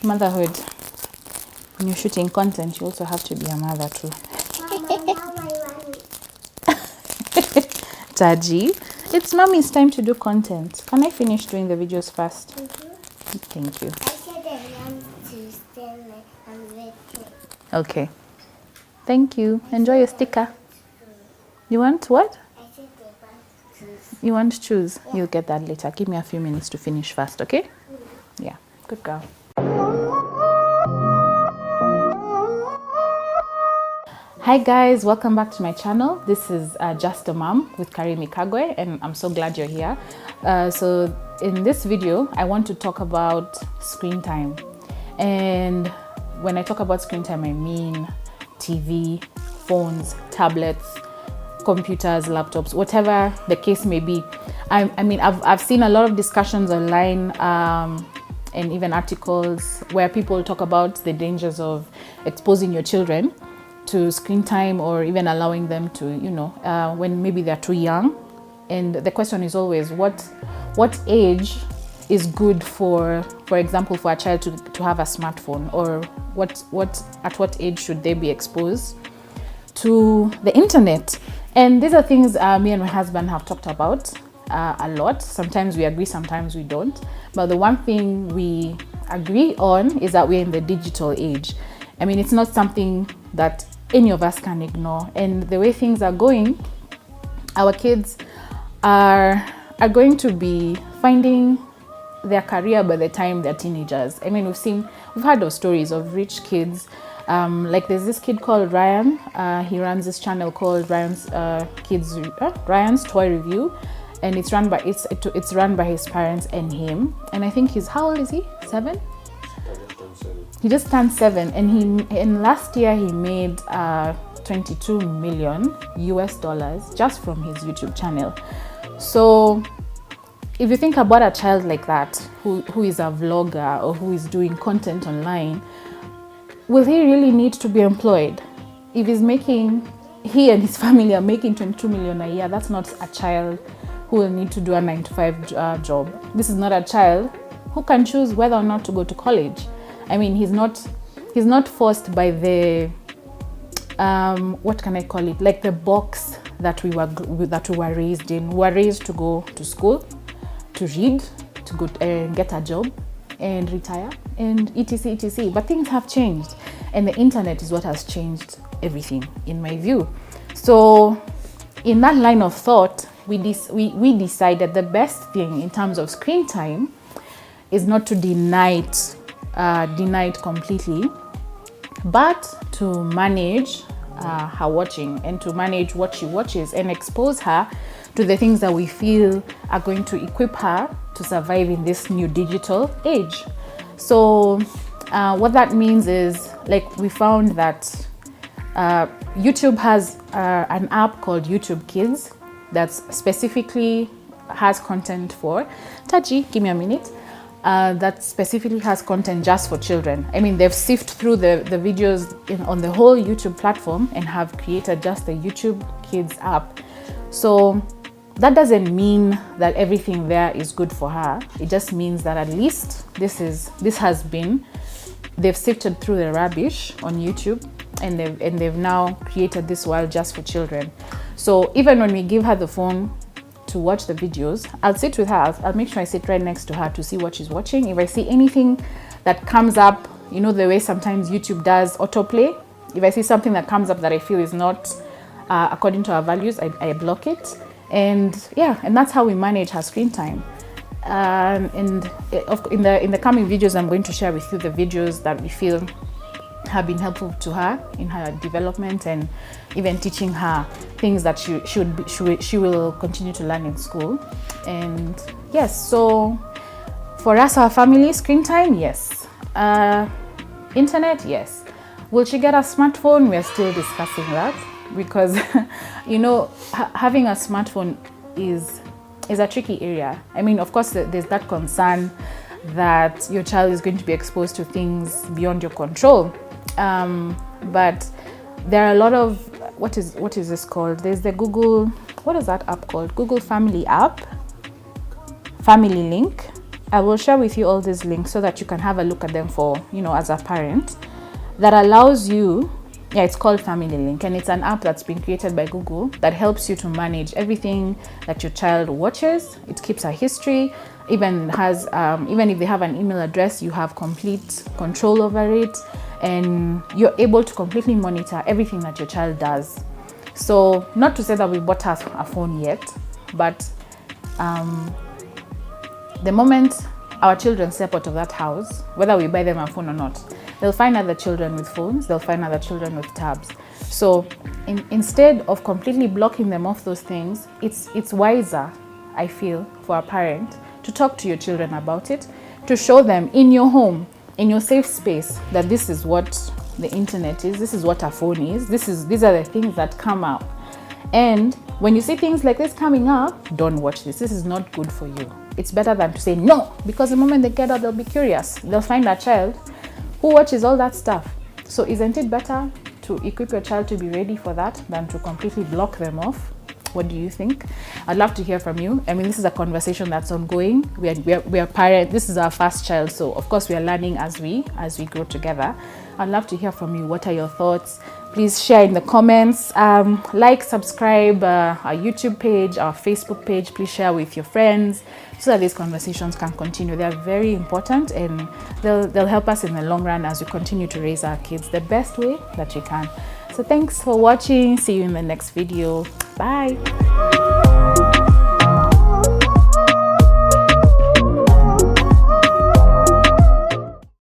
Motherhood. When you're shooting content, you also have to be a mother too. Taji, it's mommy's time to do content. Can I finish doing the videos first? Thank you. I said I want to stand like I'm waiting. Okay. Thank you. Enjoy your sticker. You want what? I said I want to choose. You want to choose? You'll get that later. Give me a few minutes to finish first, okay? Yeah. Good girl. Hi guys, welcome back to my channel. This is Just a Mom with Karimi Kagwe, and I'm so glad you're here. So in this video, I want to talk about screen time. And when I talk about screen time, I mean TV, phones, tablets, computers, laptops, whatever the case may be. I mean, I've seen a lot of discussions online and even articles where people talk about the dangers of exposing your children to screen time, or even allowing them to, when maybe they're too young. And the question is always, what age is good for example, for a child to have a smartphone, or at what age should they be exposed to the internet? And these are things me and my husband have talked about a lot. Sometimes we agree, sometimes we don't. But the one thing we agree on is that we're in the digital age. I mean, it's not something that any of us can ignore. And the way things are going, our kids are going to be finding their career by the time they're teenagers. I mean, we've heard of stories of rich kids. Like there's this kid called Ryan. He runs this channel called Ryan's Toy Review, and it's run by his parents and him. And I think how old is he? 7? He just turned 7, and last year he made $22 million US just from his YouTube channel. So if you think about a child like that, who is a vlogger or who is doing content online, will he really need to be employed? If he and his family are making $22 million a year, that's not a child who will need to do a 9-to-5 job. This is not a child who can choose whether or not to go to college. I mean, he's not forced by the what can I call it? Like the box that we were raised in. We were raised to go to school, to read, to go and get a job and retire and etc. But things have changed, and the internet is what has changed everything, in my view. So in that line of thought, we decided the best thing in terms of screen time is not to deny it completely, but to manage her watching, and to manage what she watches, and expose her to the things that we feel are going to equip her to survive in this new digital age. So what that means is, like, we found that YouTube has an app called YouTube Kids that specifically has content for Taji. Give me a minute. That specifically has content just for children. I mean, they've sifted through the videos on the whole YouTube platform and have created just the YouTube Kids app. So that doesn't mean that everything there is good for her. It just means that at least they've sifted through the rubbish on YouTube, and they've now created this world just for children. So even when we give her the phone to watch the videos, I'll sit with her. I'll make sure I sit right next to her to see what she's watching. If I see anything that comes up, the way sometimes YouTube does autoplay, if I see something that comes up that I feel is not according to our values, I block it. And that's how we manage her screen time. And in the coming videos, I'm going to share with you the videos that we feel have been helpful to her in her development, and even teaching her things that she will continue to learn in school. And yes, so for us, our family, screen time, yes. Internet, yes. Will she get a smartphone? We're still discussing that, because having a smartphone is a tricky area. I mean, of course, there's that concern that your child is going to be exposed to things beyond your control. But there are a lot of, what is this called? There's the Google, what is that app called? Google Family app, Family Link. I will share with you all these links so that you can have a look at them for, as a parent, that allows you. Yeah, it's called Family Link, and it's an app that's been created by Google that helps you to manage everything that your child watches. It keeps a history, even has even if they have an email address, you have complete control over it, and you're able to completely monitor everything that your child does. So, not to say that we bought us a phone yet, but the moment our children step out of that house, whether we buy them a phone or not, they'll find other children with phones, they'll find other children with tabs. So instead of completely blocking them off those things, it's wiser, I feel, for a parent to talk to your children about it, to show them in your home, in your safe space, that this is what the internet is, this is what a phone is, these are the things that come up. And when you see things like this coming up, don't watch this. This is not good for you. It's better than to say no, because the moment they get out, they'll be curious. They'll find a child who watches all that stuff. So isn't it better to equip your child to be ready for that than to completely block them off? What do you think? I'd love to hear from you. I mean, this is a conversation that's ongoing. We are parents. This is our first child, so of course we are learning as we grow together. I'd love to hear from you. What are your thoughts? Please share in the comments. Like, subscribe our YouTube page, our Facebook page. Please share with your friends so that these conversations can continue. They are very important, and they'll help us in the long run as we continue to raise our kids the best way that we can. So thanks for watching. See you in the next video. Bye.